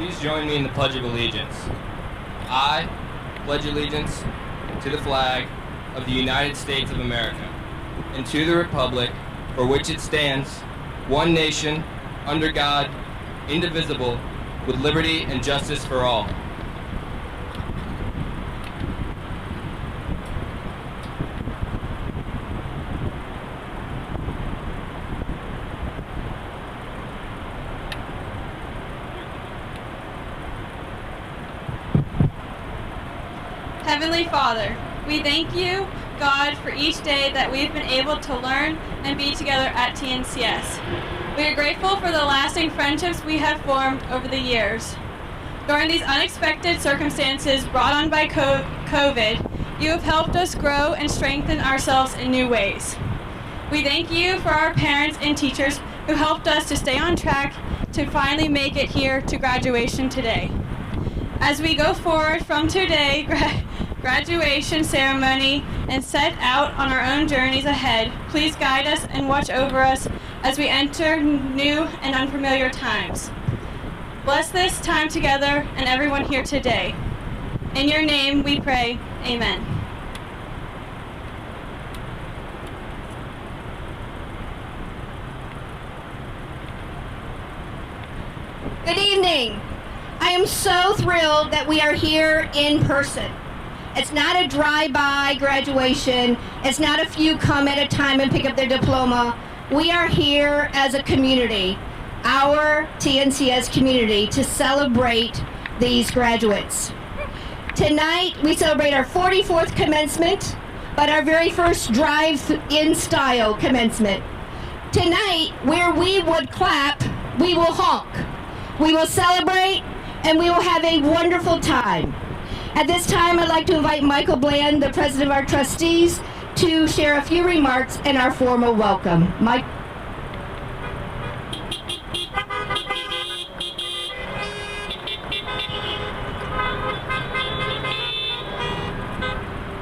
Please join me in the Pledge of Allegiance. I pledge allegiance to the flag of the United States of America and to the republic for which it stands, one nation, under God, indivisible, with liberty and justice for all. Heavenly Father, we thank you, God, for each day that we've been able to learn and be together at TNCS. We are grateful for the lasting friendships we have formed over the years. During these unexpected circumstances brought on by COVID, you have helped us grow and strengthen ourselves in new ways. We thank you for our parents and teachers who helped us to stay on track to finally make it here to graduation today. As we go forward from today, graduation ceremony, and set out on our own journeys ahead, please guide us and watch over us as we enter new and unfamiliar times. Bless this time together and everyone here today. In your name we pray, amen. Good evening. I am so thrilled that we are here in person. It's not a drive-by graduation. It's not a few come at a time and pick up their diploma. We are here as a community, our TNCS community, to celebrate these graduates. Tonight, we celebrate our 44th commencement, but our very first drive-in style commencement. Tonight, where we would clap, we will honk. We will celebrate, and we will have a wonderful time. At this time, I'd like to invite Michael Bland, the president of our trustees, to share a few remarks and our formal welcome. Mike.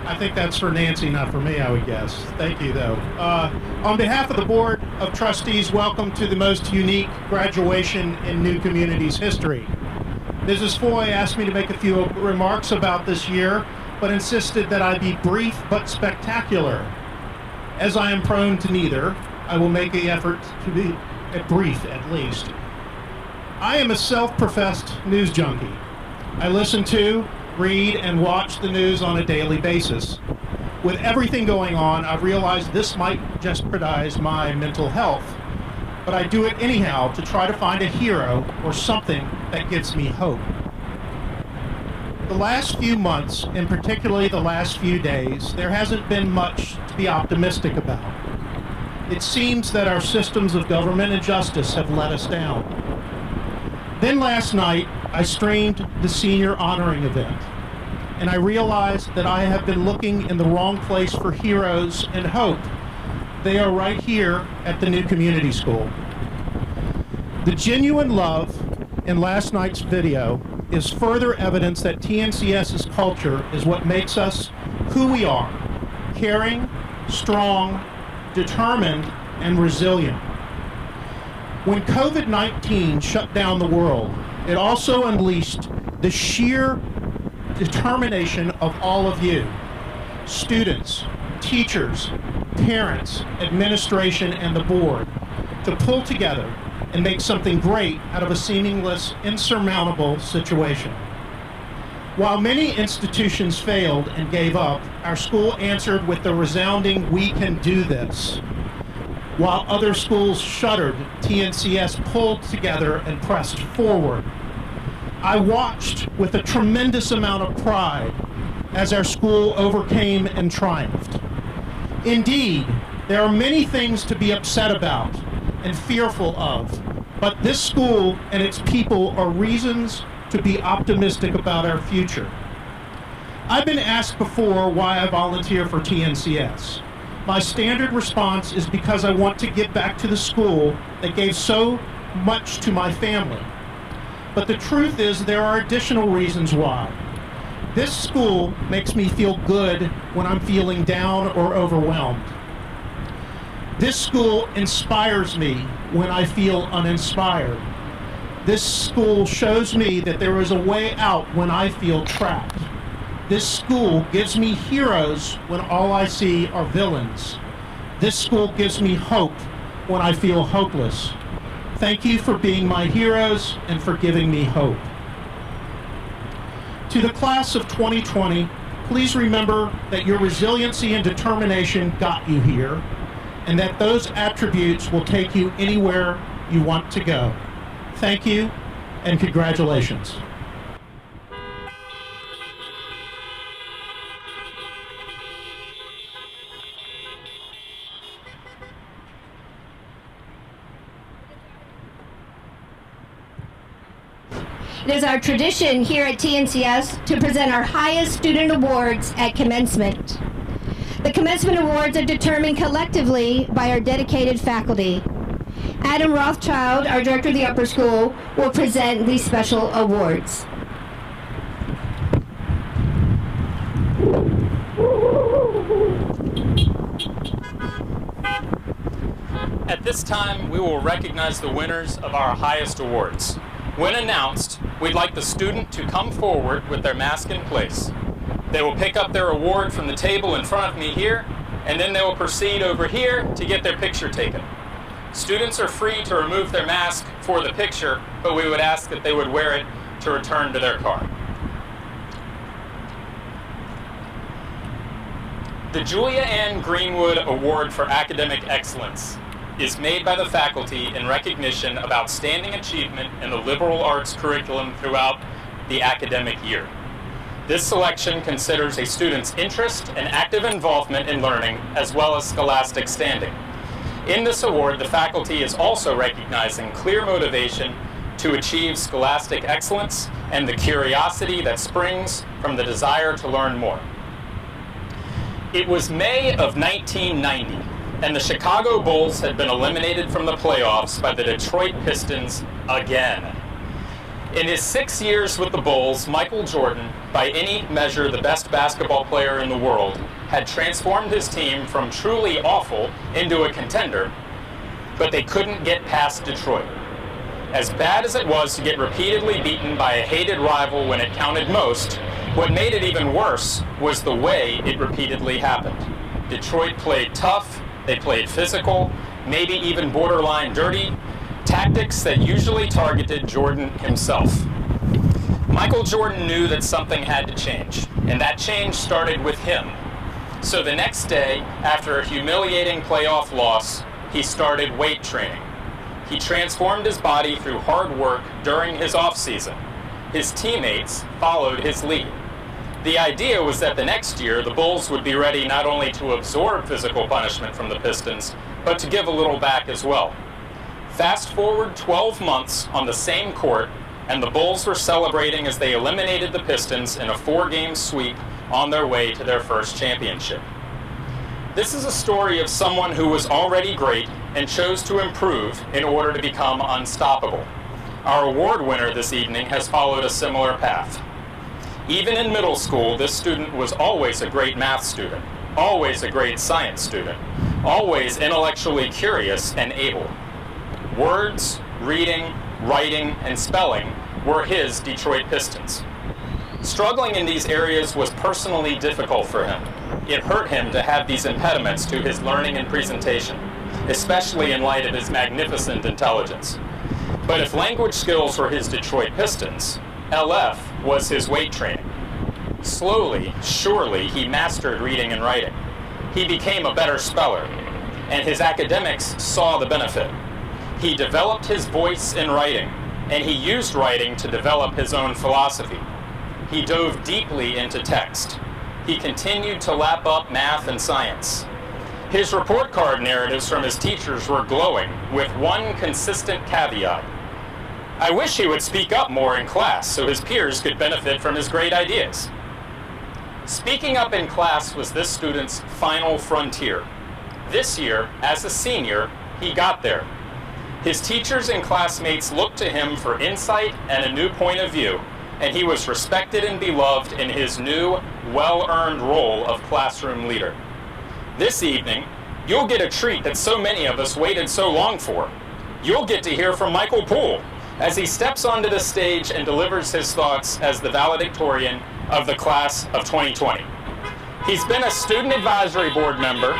I think that's for Nancy, not for me, I would guess. Thank you, though. On behalf of the Board of Trustees, welcome to the most unique graduation in New Community's history. Mrs. Foy asked me to make a few remarks about this year, but insisted that I be brief but spectacular. As I am prone to neither, I will make an effort to be brief at least. I am a self-professed news junkie. I listen to, read, and watch the news on a daily basis. With everything going on, I've realized this might jeopardize my mental health, but I do it anyhow to try to find a hero or something that gives me hope. The last few months, and particularly the last few days, there hasn't been much to be optimistic about. It seems that our systems of government and justice have let us down. Then last night, I streamed the senior honoring event, and I realized that I have been looking in the wrong place for heroes and hope. They are right here at the New Community School. The genuine love in last night's video is further evidence that TNCS's culture is what makes us who we are: caring, strong, determined, and resilient. When COVID-19 shut down the world, it also unleashed the sheer determination of all of you, students, teachers, parents, administration, and the board, to pull together and make something great out of a seamless, insurmountable situation. While many institutions failed and gave up, our school answered with the resounding "We can do this." While other schools shuddered, TNCS pulled together and pressed forward. I watched with a tremendous amount of pride as our school overcame and triumphed. Indeed, there are many things to be upset about and fearful of, but this school and its people are reasons to be optimistic about our future. I've been asked before why I volunteer for TNCS. My standard response is because I want to give back to the school that gave so much to my family. But the truth is there are additional reasons why. This school makes me feel good when I'm feeling down or overwhelmed. This school inspires me when I feel uninspired. This school shows me that there is a way out when I feel trapped. This school gives me heroes when all I see are villains. This school gives me hope when I feel hopeless. Thank you for being my heroes and for giving me hope. To the class of 2020, please remember that your resiliency and determination got you here, and that those attributes will take you anywhere you want to go. Thank you, and congratulations. It is our tradition here at TNCS to present our highest student awards at commencement. The commencement awards are determined collectively by our dedicated faculty. Adam Rothschild, our director of the upper school, will present these special awards. At this time, we will recognize the winners of our highest awards. When announced, we'd like the student to come forward with their mask in place. They will pick up their award from the table in front of me here, and then they will proceed over here to get their picture taken. Students are free to remove their mask for the picture, but we would ask that they would wear it to return to their car. The Julia Ann Greenwood Award for Academic Excellence is made by the faculty in recognition of outstanding achievement in the liberal arts curriculum throughout the academic year. This selection considers a student's interest and active involvement in learning, as well as scholastic standing. In this award, the faculty is also recognizing clear motivation to achieve scholastic excellence and the curiosity that springs from the desire to learn more. It was May of 1990, and the Chicago Bulls had been eliminated from the playoffs by the Detroit Pistons again. In his 6 years with the Bulls, Michael Jordan, by any measure the best basketball player in the world, had transformed his team from truly awful into a contender, but they couldn't get past Detroit. As bad as it was to get repeatedly beaten by a hated rival when it counted most, what made it even worse was the way it repeatedly happened. Detroit played tough, they played physical, maybe even borderline dirty, tactics that usually targeted Jordan himself. Michael Jordan knew that something had to change, and that change started with him. So the next day, after a humiliating playoff loss, he started weight training. He transformed his body through hard work during his off-season. His teammates followed his lead. The idea was that the next year, the Bulls would be ready not only to absorb physical punishment from the Pistons, but to give a little back as well. Fast forward 12 months on the same court, and the Bulls were celebrating as they eliminated the Pistons in a 4-game sweep on their way to their first championship. This is a story of someone who was already great and chose to improve in order to become unstoppable. Our award winner this evening has followed a similar path. Even in middle school, this student was always a great math student, always a great science student, always intellectually curious and able. Words, reading, writing, and spelling were his Detroit Pistons. Struggling in these areas was personally difficult for him. It hurt him to have these impediments to his learning and presentation, especially in light of his magnificent intelligence. But if language skills were his Detroit Pistons, LF was his weight training. Slowly, surely, he mastered reading and writing. He became a better speller, and his academics saw the benefit. He developed his voice in writing, and he used writing to develop his own philosophy. He dove deeply into text. He continued to lap up math and science. His report card narratives from his teachers were glowing, with one consistent caveat. I wish he would speak up more in class so his peers could benefit from his great ideas. Speaking up in class was this student's final frontier. This year, as a senior, he got there. His teachers and classmates looked to him for insight and a new point of view, and he was respected and beloved in his new, well-earned role of classroom leader. This evening, you'll get a treat that so many of us waited so long for. You'll get to hear from Michael Poole, as he steps onto the stage and delivers his thoughts as the valedictorian of the class of 2020. He's been a student advisory board member.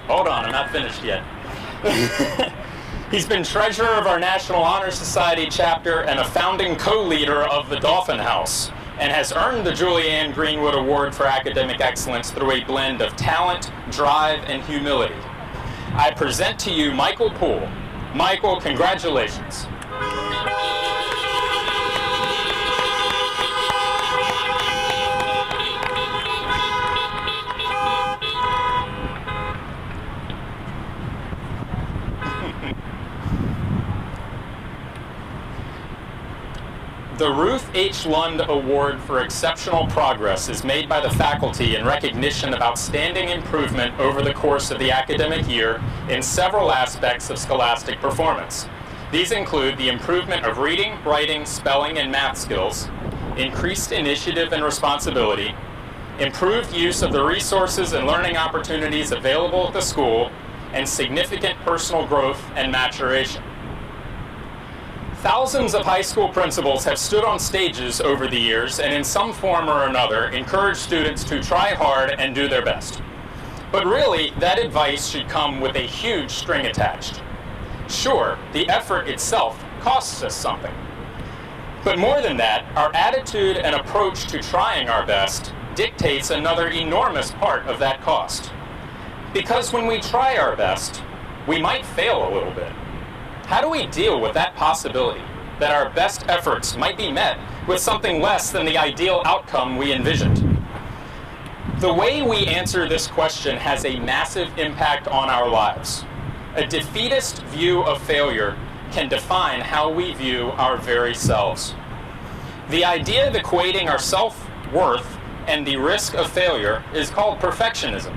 Hold on, I'm not finished yet. He's been treasurer of our National Honor Society chapter and a founding co-leader of the Dolphin House, and has earned the Julianne Greenwood Award for Academic Excellence through a blend of talent, drive, and humility. I present to you Michael Poole. Michael, congratulations. The Ruth H. Lund Award for Exceptional Progress is made by the faculty in recognition of outstanding improvement over the course of the academic year in several aspects of scholastic performance. These include the improvement of reading, writing, spelling, and math skills, increased initiative and responsibility, improved use of the resources and learning opportunities available at the school, and significant personal growth and maturation. Thousands of high school principals have stood on stages over the years and in some form or another encouraged students to try hard and do their best. But really, that advice should come with a huge string attached. Sure, the effort itself costs us something. But more than that, our attitude and approach to trying our best dictates another enormous part of that cost. Because when we try our best, we might fail a little bit. How do we deal with that possibility, that our best efforts might be met with something less than the ideal outcome we envisioned? The way we answer this question has a massive impact on our lives. A defeatist view of failure can define how we view our very selves. The idea of equating our self-worth and the risk of failure is called perfectionism.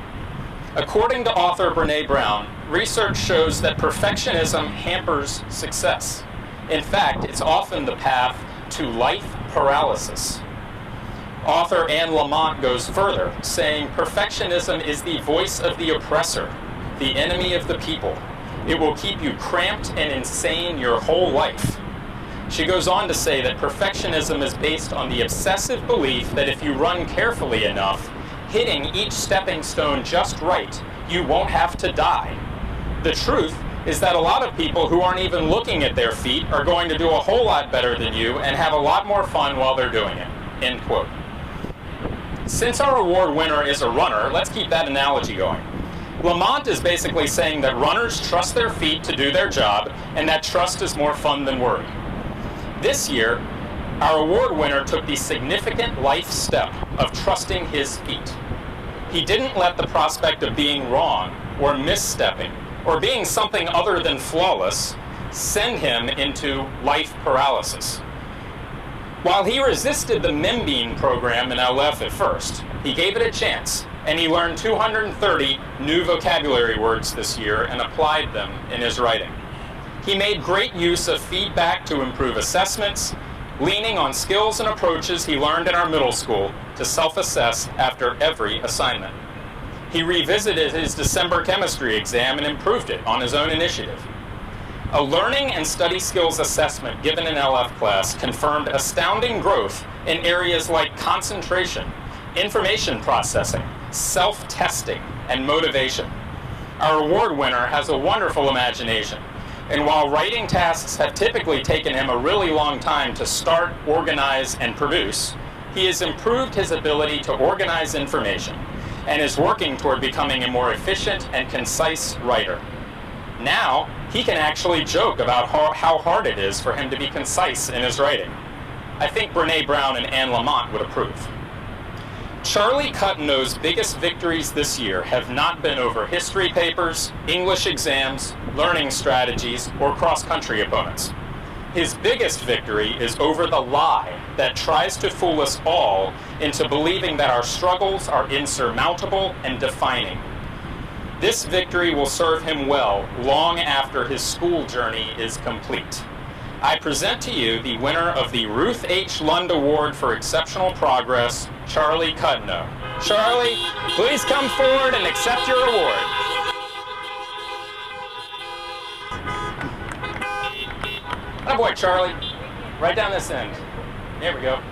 According to author Brené Brown, research shows that perfectionism hampers success. In fact, it's often the path to life paralysis. Author Anne Lamott goes further, saying perfectionism is the voice of the oppressor, the enemy of the people. It will keep you cramped and insane your whole life. She goes on to say that perfectionism is based on the obsessive belief that if you run carefully enough, hitting each stepping stone just right, you won't have to die. The truth is that a lot of people who aren't even looking at their feet are going to do a whole lot better than you and have a lot more fun while they're doing it. End quote. Since our award winner is a runner, let's keep that analogy going. Lamont is basically saying that runners trust their feet to do their job, and that trust is more fun than worry. This year, our award winner took the significant life step of trusting his feet. He didn't let the prospect of being wrong or misstepping or being something other than flawless send him into life paralysis. While he resisted the Membean program in LF at first, he gave it a chance, and he learned 230 new vocabulary words this year and applied them in his writing. He made great use of feedback to improve assessments, leaning on skills and approaches he learned in our middle school to self-assess after every assignment. He revisited his December chemistry exam and improved it on his own initiative. A learning and study skills assessment given in LF class confirmed astounding growth in areas like concentration, information processing, self-testing, and motivation. Our award winner has a wonderful imagination, and while writing tasks have typically taken him a really long time to start, organize, and produce, he has improved his ability to organize information and is working toward becoming a more efficient and concise writer. Now, he can actually joke about how hard it is for him to be concise in his writing. I think Brené Brown and Anne Lamott would approve. Charlie Cutnow's biggest victories this year have not been over history papers, English exams, learning strategies, or cross-country opponents. His biggest victory is over the lie that tries to fool us all into believing that our struggles are insurmountable and defining. This victory will serve him well long after his school journey is complete. I present to you the winner of the Ruth H. Lund Award for Exceptional Progress, Charlie Cudno. Charlie, please come forward and accept your award. Oh boy, Charlie. Right down this end. There we go.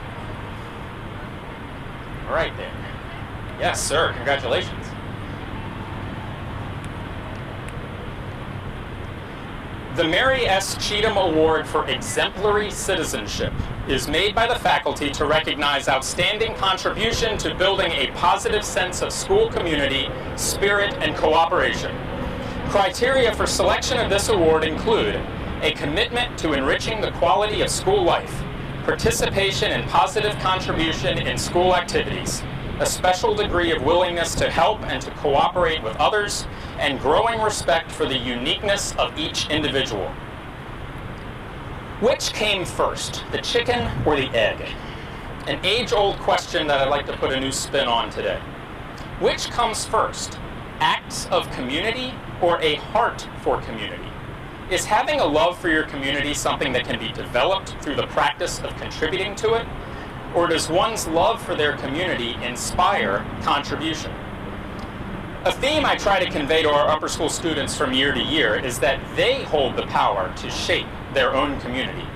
Right there. Yes, sir. Congratulations. The Mary S. Cheatham Award for Exemplary Citizenship is made by the faculty to recognize outstanding contribution to building a positive sense of school community, spirit, and cooperation. Criteria for selection of this award include a commitment to enriching the quality of school life, participation and positive contribution in school activities, a special degree of willingness to help and to cooperate with others, and growing respect for the uniqueness of each individual. Which came first, the chicken or the egg? An age-old question that I'd like to put a new spin on today. Which comes first, acts of community or a heart for community? Is having a love for your community something that can be developed through the practice of contributing to it? Or does one's love for their community inspire contribution? A theme I try to convey to our upper school students from year to year is that they hold the power to shape their own community.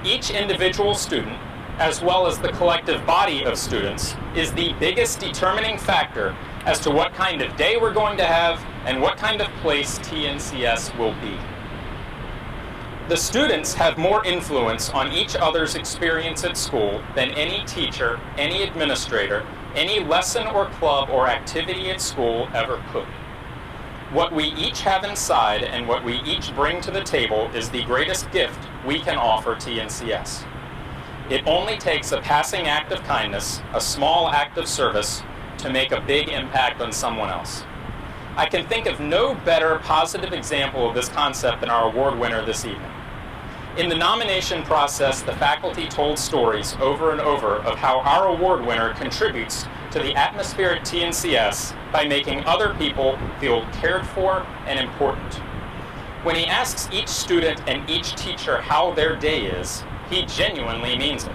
Each individual student, as well as the collective body of students, is the biggest determining factor as to what kind of day we're going to have and what kind of place TNCS will be. The students have more influence on each other's experience at school than any teacher, any administrator, any lesson or club or activity at school ever could. What we each have inside and what we each bring to the table is the greatest gift we can offer TNCS. It only takes a passing act of kindness, a small act of service, to make a big impact on someone else. I can think of no better positive example of this concept than our award winner this evening. In the nomination process, the faculty told stories over and over of how our award winner contributes to the atmosphere at TNCS by making other people feel cared for and important. When he asks each student and each teacher how their day is, he genuinely means it.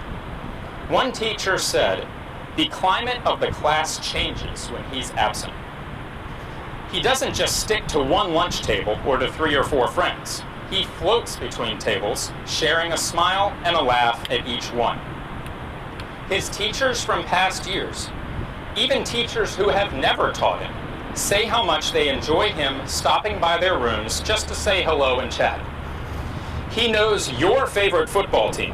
One teacher said, "The climate of the class changes when he's absent." He doesn't just stick to one lunch table or to 3 or 4 friends. He floats between tables, sharing a smile and a laugh at each one. His teachers from past years, even teachers who have never taught him, say how much they enjoy him stopping by their rooms just to say hello and chat. He knows your favorite football team,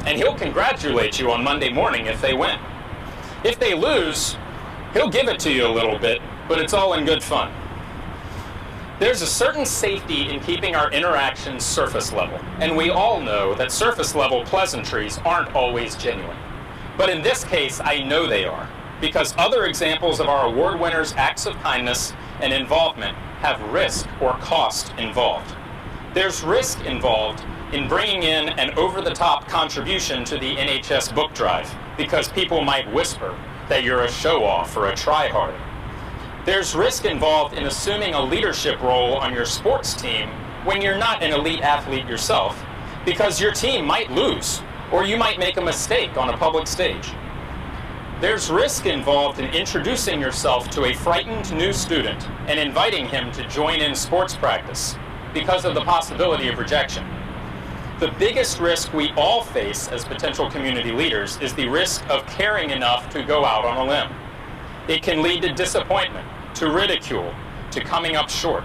and he'll congratulate you on Monday morning if they win. If they lose, he'll give it to you a little bit, but it's all in good fun. There's a certain safety in keeping our interactions surface level, and we all know that surface level pleasantries aren't always genuine. But in this case, I know they are, because other examples of our award winners' acts of kindness and involvement have risk or cost involved. There's risk involved in bringing in an over-the-top contribution to the NHS book drive, because people might whisper that you're a show-off or a try-hard. There's risk involved in assuming a leadership role on your sports team when you're not an elite athlete yourself, because your team might lose, or you might make a mistake on a public stage. There's risk involved in introducing yourself to a frightened new student and inviting him to join in sports practice because of the possibility of rejection. The biggest risk we all face as potential community leaders is the risk of caring enough to go out on a limb. It can lead to disappointment, to ridicule, to coming up short.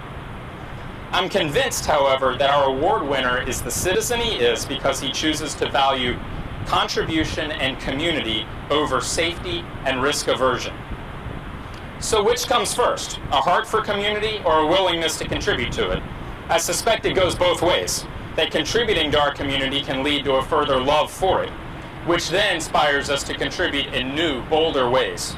I'm convinced, however, that our award winner is the citizen he is because he chooses to value contribution and community over safety and risk aversion. So which comes first, a heart for community or a willingness to contribute to it? I suspect it goes both ways, that contributing to our community can lead to a further love for it, which then inspires us to contribute in new, bolder ways.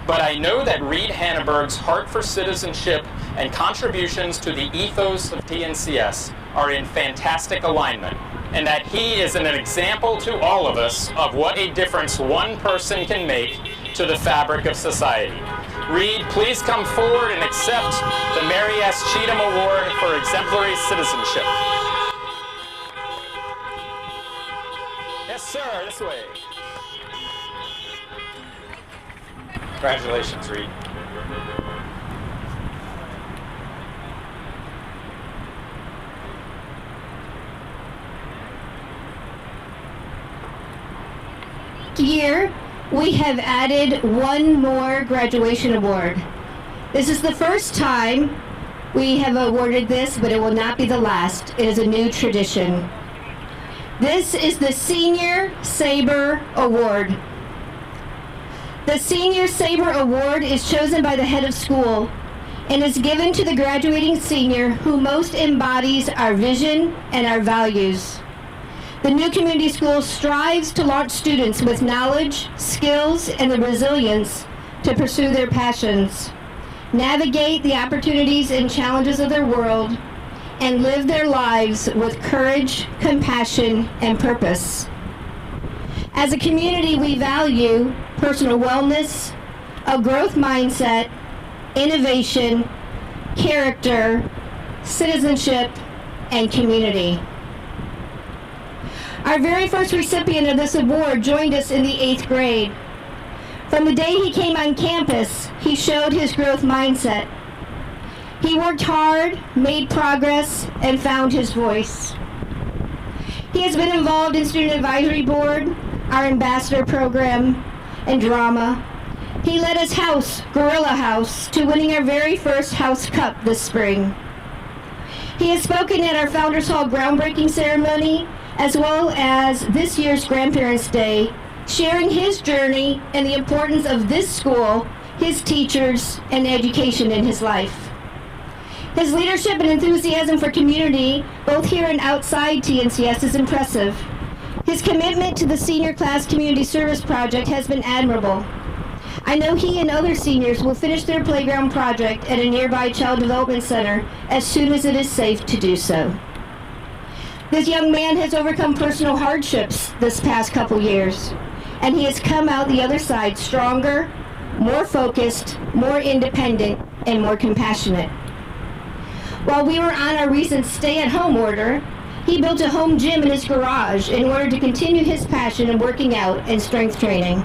But I know that Reed Hanneberg's heart for citizenship and contributions to the ethos of TNCS are in fantastic alignment, and that he is an example to all of us of what a difference one person can make to the fabric of society. Reed, please come forward and accept the Mary S. Cheatham Award for Exemplary Citizenship. this way. Congratulations, Reed. Year, we have added one more graduation award. This is the first time we have awarded this, but it will not be the last. It is a new tradition. This is the Senior Saber Award. The Senior Saber Award is chosen by the head of school and is given to the graduating senior who most embodies our vision and our values. The new community school strives to launch students with knowledge, skills, and the resilience to pursue their passions, navigate the opportunities and challenges of their world, and live their lives with courage, compassion, and purpose. As a community, we value personal wellness, a growth mindset, innovation, character, citizenship, and community. Our very first recipient of this award joined us in the 8th grade. From the day he came on campus, he showed his growth mindset. He worked hard, made progress, and found his voice. He has been involved in Student Advisory Board, our ambassador program, and drama. He led his house, Gorilla House, to winning our very first House Cup this spring. He has spoken at our Founders Hall groundbreaking ceremony, as well as this year's Grandparents' Day, sharing his journey and the importance of this school, his teachers, and education in his life. His leadership and enthusiasm for community, both here and outside TNCS, is impressive. His commitment to the Senior Class Community Service Project has been admirable. I know he and other seniors will finish their playground project at a nearby Child Development Center as soon as it is safe to do so. This young man has overcome personal hardships this past couple years, and he has come out the other side stronger, more focused, more independent, and more compassionate. While we were on our recent stay-at-home order, he built a home gym in his garage in order to continue his passion in working out and strength training.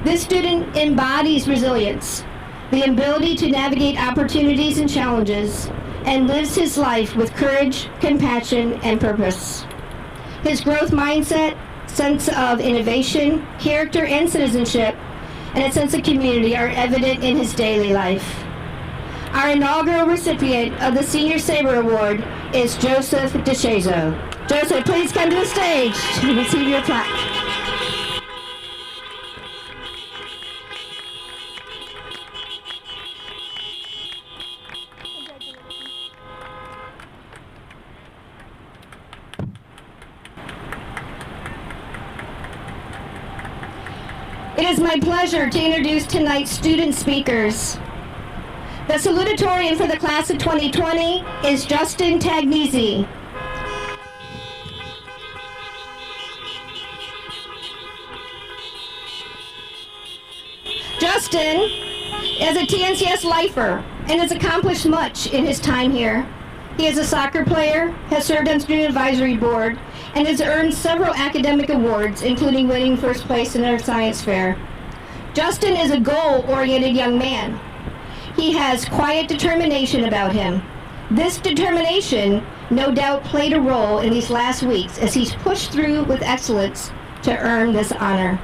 This student embodies resilience, the ability to navigate opportunities and challenges, and lives his life with courage, compassion, and purpose. His growth mindset, sense of innovation, character, and citizenship, and a sense of community are evident in his daily life. Our inaugural recipient of the Senior Saber Award is Joseph DeShazo. Joseph, please come to the stage to receive your plaque. It is my pleasure to introduce tonight's student speakers. The salutatorian for the class of 2020 is Justin Tagnese. Justin is a TNCS lifer and has accomplished much in his time here. He is a soccer player, has served on Student Advisory Board, and has earned several academic awards, including winning first place in our science fair. Justin is a goal-oriented young man. He has quiet determination about him. This determination no doubt played a role in these last weeks as he's pushed through with excellence to earn this honor.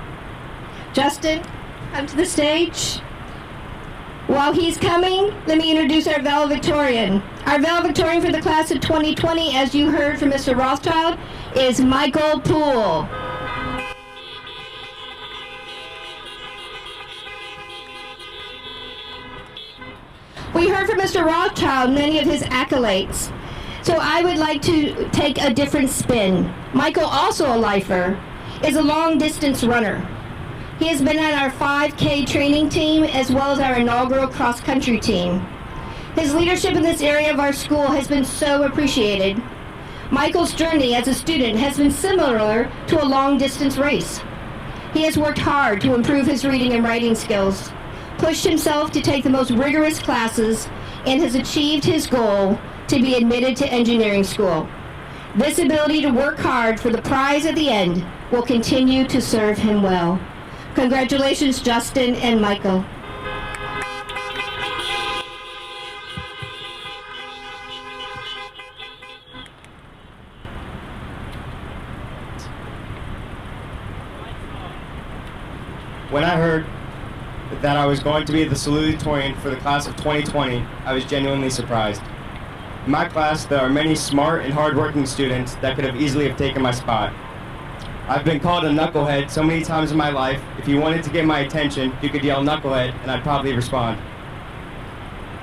Justin, come to the stage. While he's coming, let me introduce our valedictorian. Our valedictorian for the class of 2020, as you heard from Mr. Rothschild, is Michael Poole. We heard from Mr. Rothschild many of his accolades, so I would like to take a different spin. Michael, also a lifer, is a long-distance runner. He has been on our 5K training team as well as our inaugural cross-country team. His leadership in this area of our school has been so appreciated. Michael's journey as a student has been similar to a long-distance race. He has worked hard to improve his reading and writing skills, pushed himself to take the most rigorous classes, and has achieved his goal to be admitted to engineering school. This ability to work hard for the prize at the end will continue to serve him well. Congratulations, Justin and Michael. When I heard that I was going to be the salutatorian for the class of 2020, I was genuinely surprised. In my class, there are many smart and hardworking students that could have easily taken my spot. I've been called a knucklehead so many times in my life. If you wanted to get my attention, you could yell knucklehead and I'd probably respond.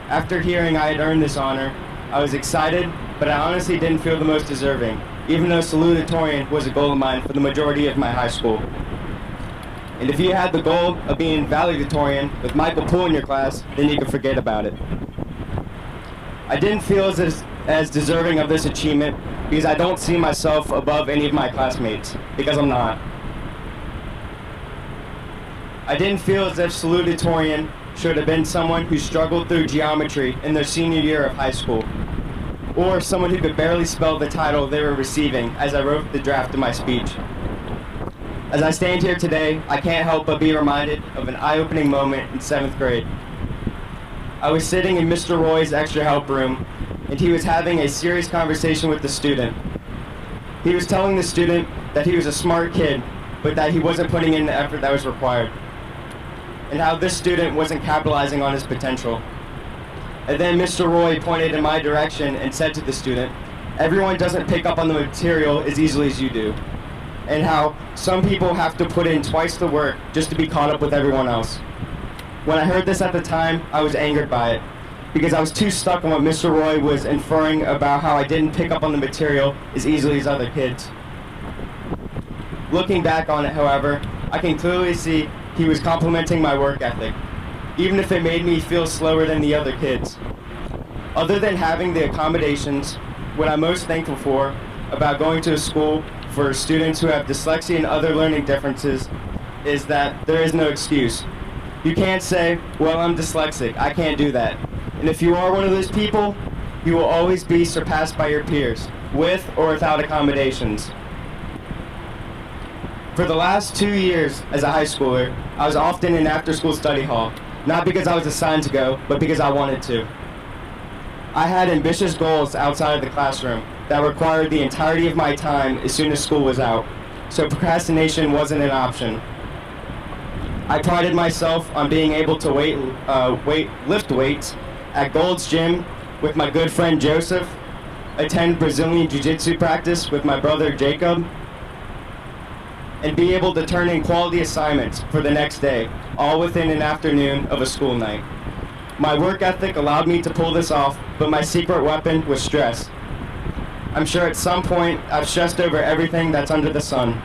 After hearing I had earned this honor, I was excited, but I honestly didn't feel the most deserving, even though salutatorian was a goal of mine for the majority of my high school. And if you had the goal of being valedictorian with Michael Poole in your class, then you could forget about it. I didn't feel as deserving of this achievement because I don't see myself above any of my classmates, because I'm not. I didn't feel as if salutatorian should have been someone who struggled through geometry in their senior year of high school, or someone who could barely spell the title they were receiving as I wrote the draft of my speech. As I stand here today, I can't help but be reminded of an eye-opening moment in 7th grade. I was sitting in Mr. Roy's extra help room, and he was having a serious conversation with the student. He was telling the student that he was a smart kid, but that he wasn't putting in the effort that was required, and how this student wasn't capitalizing on his potential. And then Mr. Roy pointed in my direction and said to the student, "Everyone doesn't pick up on the material as easily as you do," and how some people have to put in twice the work just to be caught up with everyone else. When I heard this at the time, I was angered by it, because I was too stuck on what Mr. Roy was inferring about how I didn't pick up on the material as easily as other kids. Looking back on it, however, I can clearly see he was complimenting my work ethic, even if it made me feel slower than the other kids. Other than having the accommodations, what I'm most thankful for about going to a school for students who have dyslexia and other learning differences is that there is no excuse. You can't say, "Well, I'm dyslexic, I can't do that." And if you are one of those people, you will always be surpassed by your peers, with or without accommodations. For the last 2 years as a high schooler, I was often in after-school study hall, not because I was assigned to go, but because I wanted to. I had ambitious goals outside of the classroom that required the entirety of my time as soon as school was out, so procrastination wasn't an option. I prided myself on being able to lift weights at Gold's Gym with my good friend Joseph, attend Brazilian Jiu-Jitsu practice with my brother Jacob, and be able to turn in quality assignments for the next day, all within an afternoon of a school night. My work ethic allowed me to pull this off, but my secret weapon was stress. I'm sure at some point I've stressed over everything that's under the sun.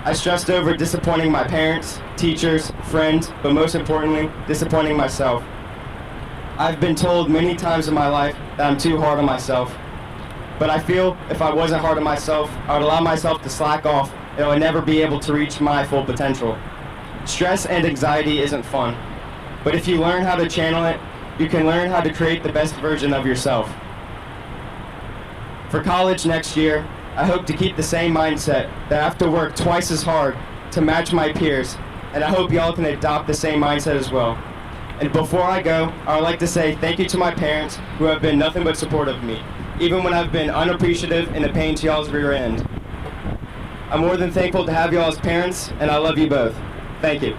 I stressed over disappointing my parents, teachers, friends, but most importantly, disappointing myself. I've been told many times in my life that I'm too hard on myself, but I feel if I wasn't hard on myself, I would allow myself to slack off and I would never be able to reach my full potential. Stress and anxiety isn't fun, but if you learn how to channel it, you can learn how to create the best version of yourself. For college next year, I hope to keep the same mindset that I have to work twice as hard to match my peers, and I hope y'all can adopt the same mindset as well. And before I go, I would like to say thank you to my parents who have been nothing but supportive of me, even when I've been unappreciative and a pain to y'all's rear end. I'm more than thankful to have y'all as parents, and I love you both. Thank you.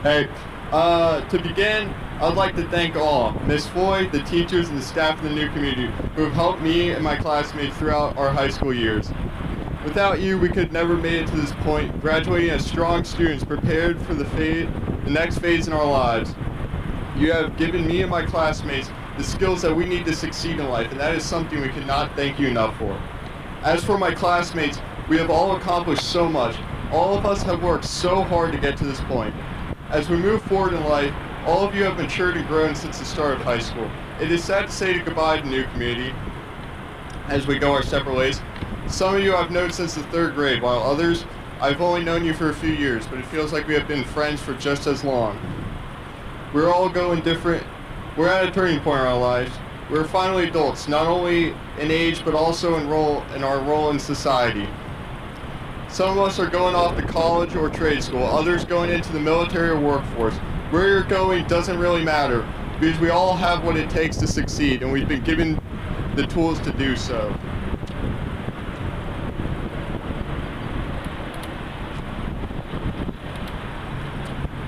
Hey, to begin, I'd like to thank all, Ms. Foy, the teachers, and the staff of the new community who have helped me and my classmates throughout our high school years. Without you, we could never made it to this point, graduating as strong students prepared for the next phase in our lives. You have given me and my classmates the skills that we need to succeed in life, and that is something we cannot thank you enough for. As for my classmates, we have all accomplished so much. All of us have worked so hard to get to this point. As we move forward in life, all of you have matured and grown since the start of high school. it is sad to say goodbye to New Community as we go our separate ways. Some of you I've known since the 3rd grade, while others I've only known you for a few years, but it feels like we have been friends for just as long. We're all going different. We're at a turning point in our lives. We're finally adults, not only in age, but also in our role in society. Some of us are going off to college or trade school, others going into the military or workforce. Where you're going doesn't really matter, because we all have what it takes to succeed, and we've been given the tools to do so.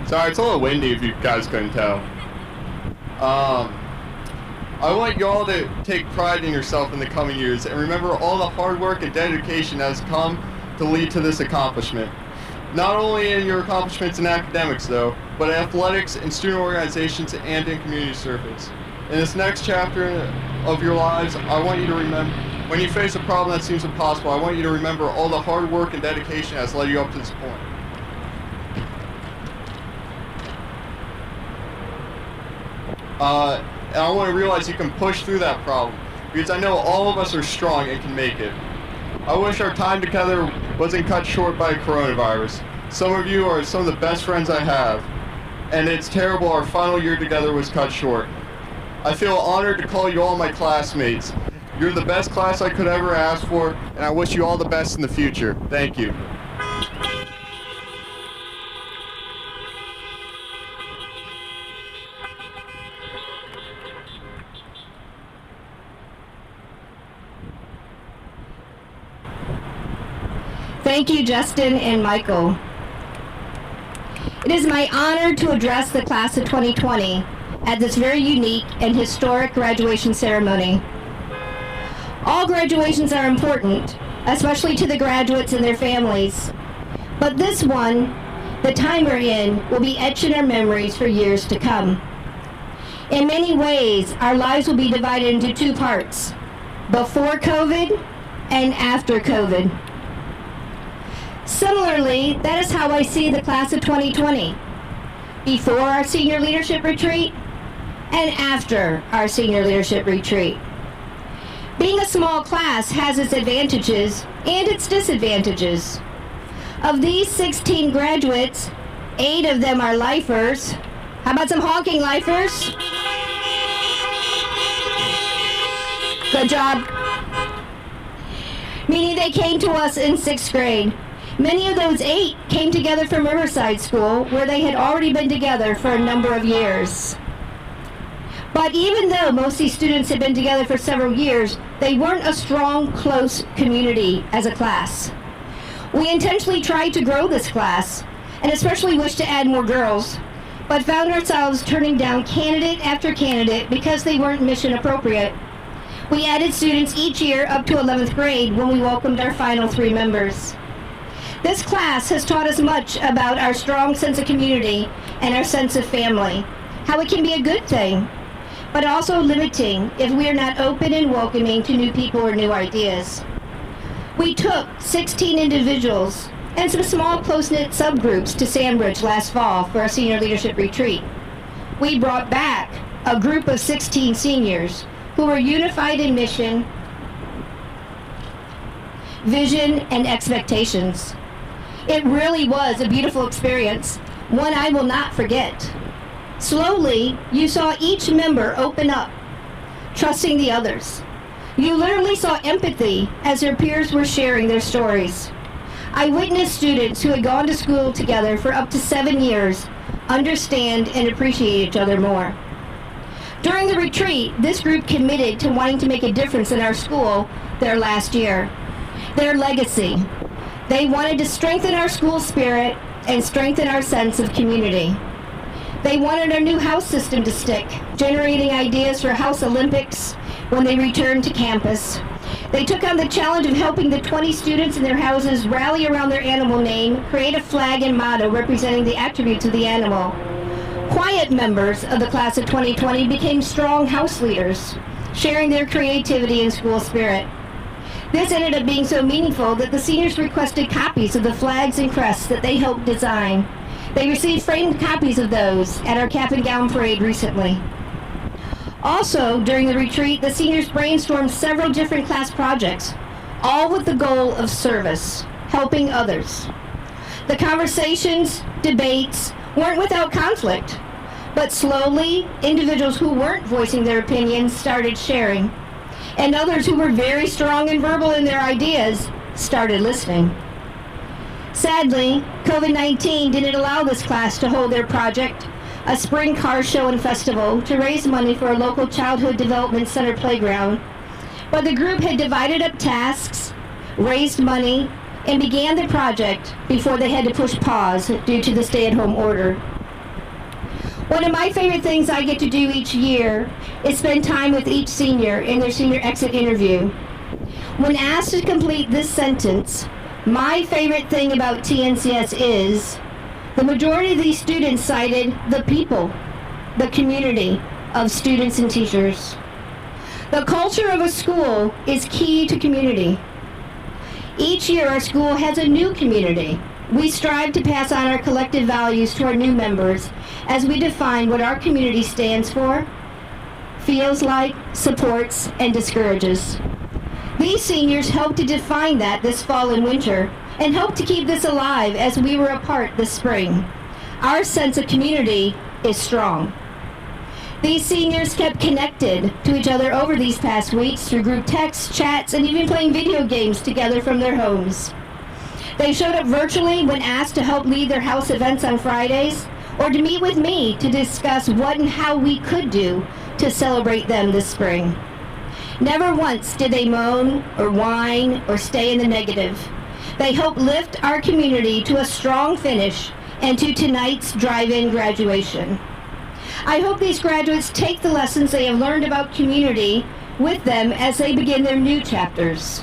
Sorry, it's a little windy if you guys couldn't tell. I want you all to take pride in yourself in the coming years and remember all the hard work and dedication that has come to lead to this accomplishment. Not only in your accomplishments in academics though, but in athletics, in student organizations, and in community service. In this next chapter of your lives, I want you to remember, when you face a problem that seems impossible, I want you to remember all the hard work and dedication that has led you up to this point. And I want to realize you can push through that problem, because I know all of us are strong and can make it. I wish our time together wasn't cut short by coronavirus. Some of you are some of the best friends I have, and it's terrible our final year together was cut short. I feel honored to call you all my classmates. You're the best class I could ever ask for, and I wish you all the best in the future. Thank you. Thank you, Justin and Michael. It is my honor to address the class of 2020 at this very unique and historic graduation ceremony. All graduations are important, especially to the graduates and their families. But this one, the time we're in, will be etched in our memories for years to come. In many ways, our lives will be divided into 2 parts: before COVID and after COVID. Similarly, that is how I see the class of 2020. Before our senior leadership retreat and after our senior leadership retreat. Being a small class has its advantages and its disadvantages. Of these 16 graduates, 8 of them are lifers. How about some honking lifers? Good job. Meaning they came to us in 6th grade. Many of those 8 came together from Riverside School, where they had already been together for a number of years. But even though most of these students had been together for several years, they weren't a strong, close community as a class. We intentionally tried to grow this class, and especially wished to add more girls, but found ourselves turning down candidate after candidate because they weren't mission appropriate. We added students each year up to 11th grade when we welcomed our final 3 members. This class has taught us much about our strong sense of community and our sense of family, how it can be a good thing, but also limiting if we are not open and welcoming to new people or new ideas. We took 16 individuals and some small close-knit subgroups to Sandbridge last fall for our senior leadership retreat. We brought back a group of 16 seniors who were unified in mission, vision, and expectations. It really was a beautiful experience, one I will not forget. Slowly, you saw each member open up, trusting the others. You literally saw empathy as their peers were sharing their stories. I witnessed students who had gone to school together for up to 7 years understand and appreciate each other more. During the retreat, this group committed to wanting to make a difference in our school their last year. Their legacy. They wanted to strengthen our school spirit and strengthen our sense of community. They wanted our new house system to stick, generating ideas for House Olympics when they returned to campus. They took on the challenge of helping the 20 students in their houses rally around their animal name, create a flag and motto representing the attributes of the animal. Quiet members of the class of 2020 became strong house leaders, sharing their creativity and school spirit. This ended up being so meaningful that the seniors requested copies of the flags and crests that they helped design. They received framed copies of those at our cap and gown parade recently. Also, during the retreat, the seniors brainstormed several different class projects, all with the goal of service, helping others. The conversations, debates, weren't without conflict, but slowly, individuals who weren't voicing their opinions started sharing, and others who were very strong and verbal in their ideas started listening. Sadly, COVID-19 didn't allow this class to hold their project, a spring car show and festival, to raise money for a local childhood development center playground. But the group had divided up tasks, raised money, and began the project before they had to push pause due to the stay-at-home order. One of my favorite things I get to do each year is spend time with each senior in their senior exit interview. When asked to complete this sentence, my favorite thing about TNCS is the majority of these students cited the people, the community of students and teachers. The culture of a school is key to community. Each year our school has a new community. We strive to pass on our collective values to our new members as we define what our community stands for, feels like, supports, and discourages. These seniors helped to define that this fall and winter and helped to keep this alive as we were apart this spring. Our sense of community is strong. These seniors kept connected to each other over these past weeks through group texts, chats, and even playing video games together from their homes. They showed up virtually when asked to help lead their house events on Fridays, or to meet with me to discuss what and how we could do to celebrate them this spring. Never once did they moan or whine or stay in the negative. They helped lift our community to a strong finish and to tonight's drive-in graduation. I hope these graduates take the lessons they have learned about community with them as they begin their new chapters.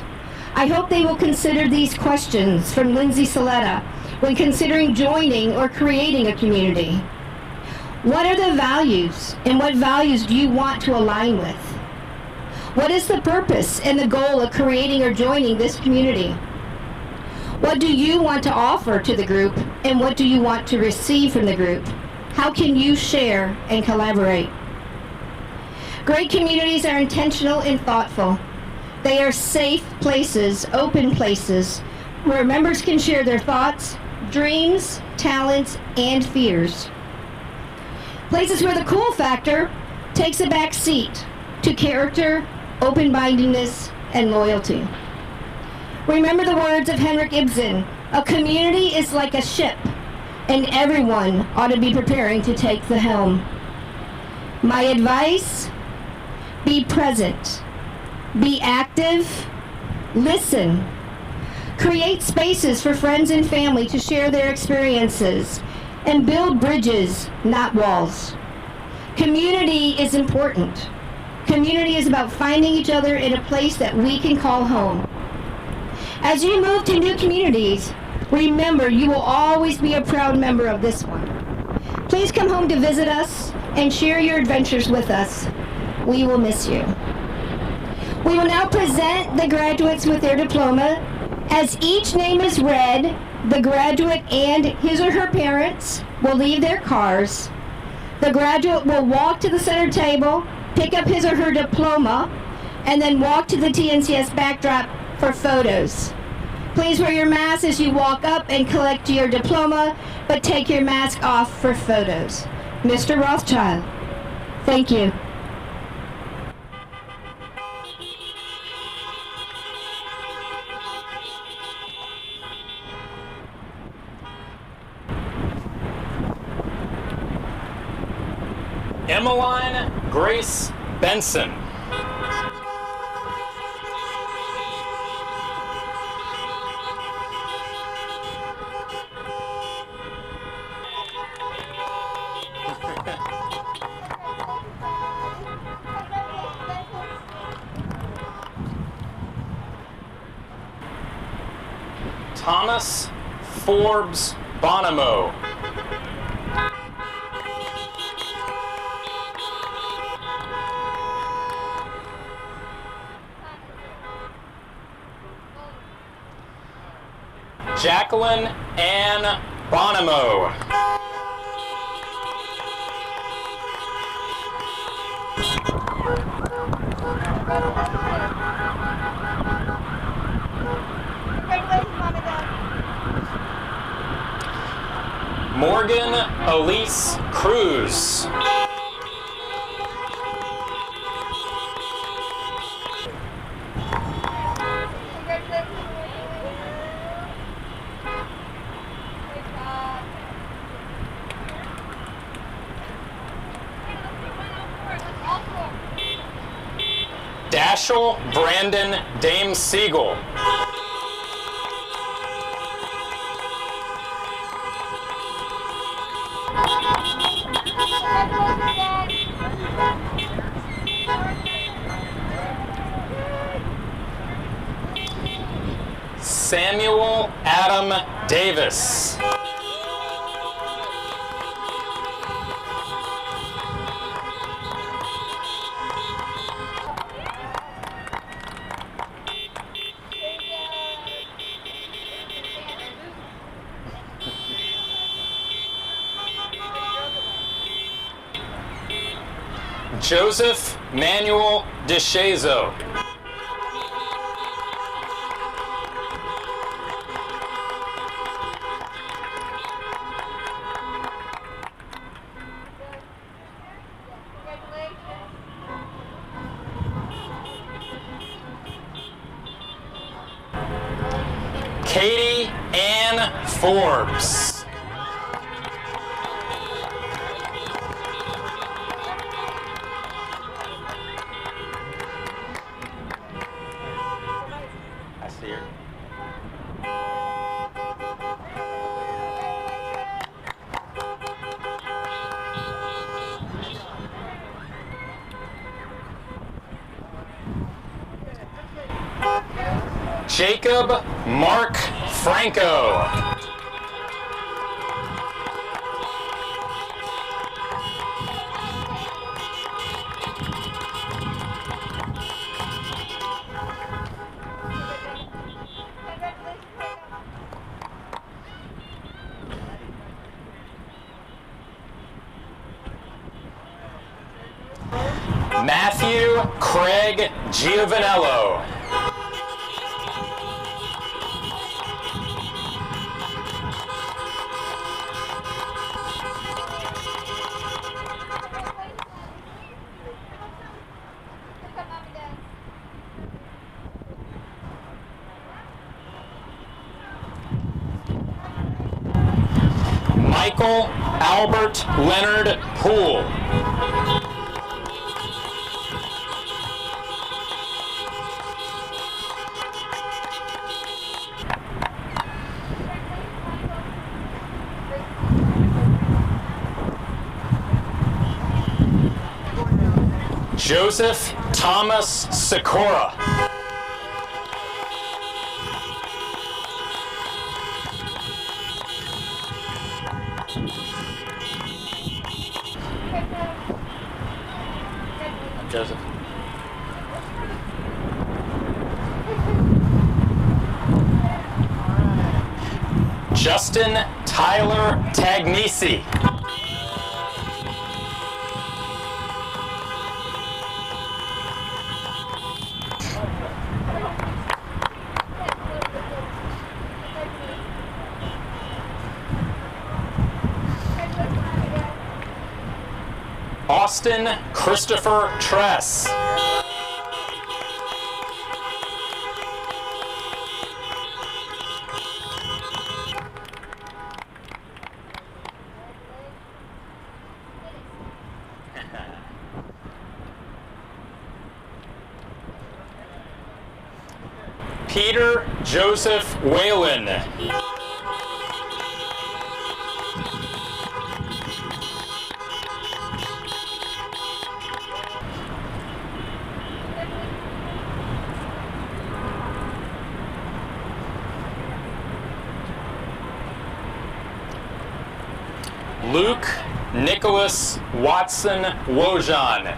I hope they will consider these questions from Lindsay Saletta when considering joining or creating a community. What are the values, and what values do you want to align with? What is the purpose and the goal of creating or joining this community? What do you want to offer to the group, and what do you want to receive from the group? How can you share and collaborate? Great communities are intentional and thoughtful. They are safe places, open places, where members can share their thoughts, dreams, talents, and fears. Places where the cool factor takes a back seat to character, open-mindedness, and loyalty. Remember the words of Henrik Ibsen, a community is like a ship, and everyone ought to be preparing to take the helm. My advice, be present, be active, listen. Create spaces for friends and family to share their experiences, and build bridges, not walls. Community is important. Community is about finding each other in a place that we can call home. As you move to new communities, remember you will always be a proud member of this one. Please come home to visit us and share your adventures with us. We will miss you. We will now present the graduates with their diploma. As each name is read, the graduate and his or her parents will leave their cars. The graduate will walk to the center table, pick up his or her diploma, and then walk to the TNCS backdrop for photos. Please wear your mask as you walk up and collect your diploma, but take your mask off for photos. Mr. Rothschild, thank you. Emmeline Grace Benson. Thomas Forbes Bonomo. Jacqueline Ann Bonomo. Mom and Dad. Morgan Elise Cruz. Dashel Brandon Dame Siegel. Samuel Adam Davis. Joseph Manuel DeShazo. Katie Ann Forbes. I see her. Jacob Mark Franco. Matthew Craig Giovanello. Michael Albert Leonard Poole. Joseph Thomas Sikora. Joseph. Justin Tyler Tagnisi. Austin Christopher Tress. Peter Joseph Whalen. Luke Nicholas Watson Wojan.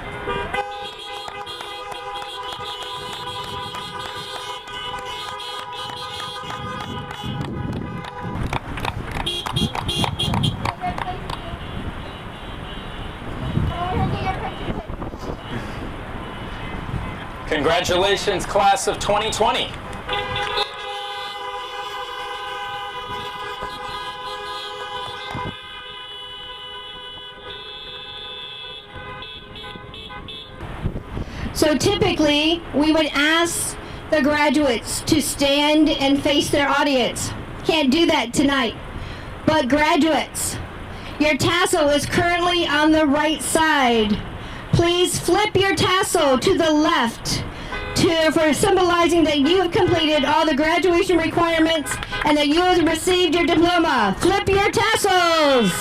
Congratulations, class of 2020. So typically, we would ask the graduates to stand and face their audience. Can't do that tonight. But graduates, your tassel is currently on the right side. Please flip your tassel to the left for symbolizing that you have completed all the graduation requirements and that you have received your diploma. Flip your tassels!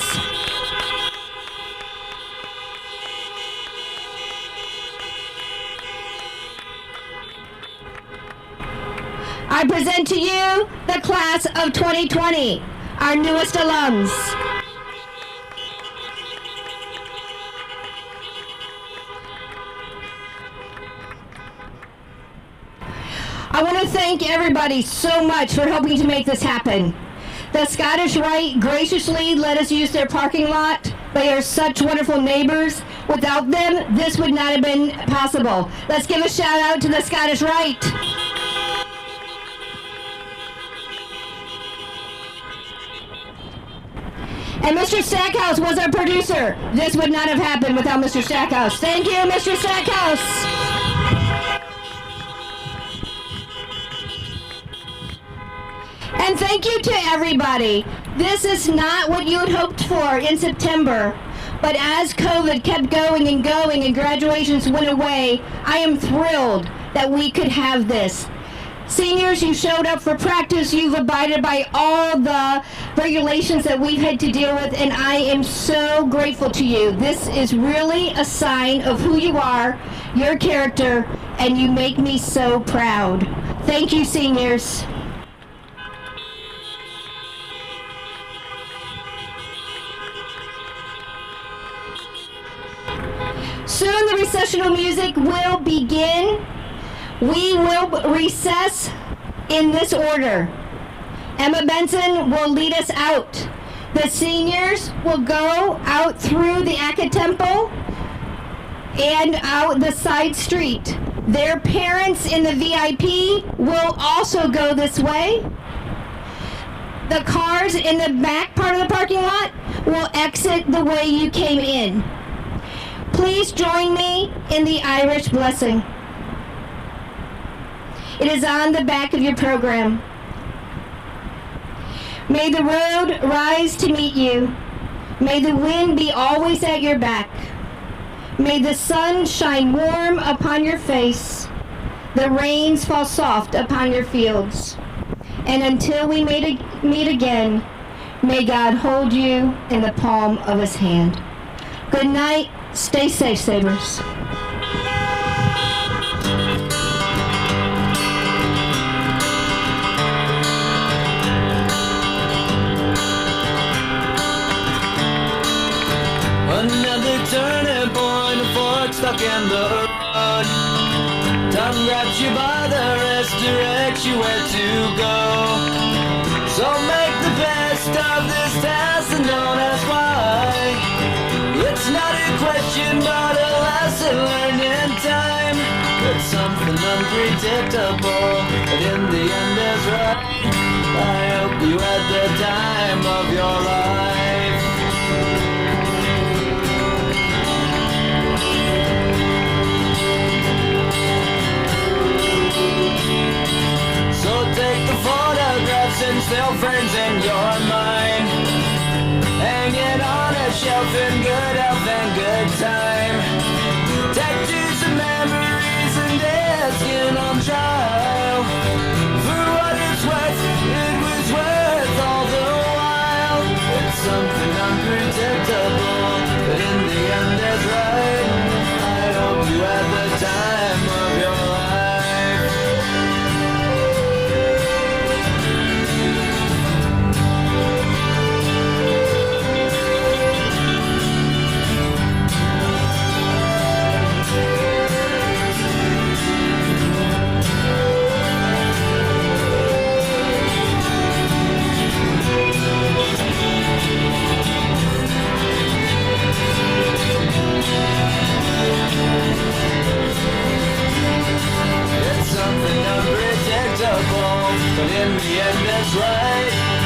I present to you the class of 2020, our newest alums. I want to thank everybody so much for helping to make this happen. The Scottish Rite graciously let us use their parking lot. They are such wonderful neighbors. Without them, this would not have been possible. Let's give a shout out to the Scottish Rite. And Mr. Stackhouse was our producer. This would not have happened without Mr. Stackhouse. Thank you, Mr. Stackhouse. And thank you to everybody. This is not what you had hoped for in September. But as COVID kept going and graduations went away, I am thrilled that we could have this. Seniors, you showed up for practice. You've abided by all the regulations that we've had to deal with, and I am so grateful to you. This is really a sign of who you are, your character, and you make me so proud. Thank you, seniors. Soon the recessional music will begin. We will recess in this order. Emma Benson will lead us out. The seniors will go out through the Acca Temple and out the side street. Their parents in the VIP will also go this way. The cars in the back part of the parking lot will exit the way you came in. Please join me in the Irish blessing. It is on the back of your program. May the road rise to meet you. May the wind be always at your back. May the sun shine warm upon your face. The rains fall soft upon your fields. And until we meet again, may God hold you in the palm of his hand. Good night. Stay safe, Sabres. Another turning point, a fork stuck in the road. Time grabs you by the wrist, directs you where to go. So make the best of this task and don't ask why. It's not a question but a lesson learned in time. It's something unpredictable, but in the end is right. I hope you had the time of your life. So take the photographs and still frames in your mind. Hang it on a shelf in good health and good time. Tattoos and memories and dead skin on trial. For what it's worth, it was worth all the while. It's something unpredictable, but in the end it's right. I hope you had the time of your life. but in the end it's right.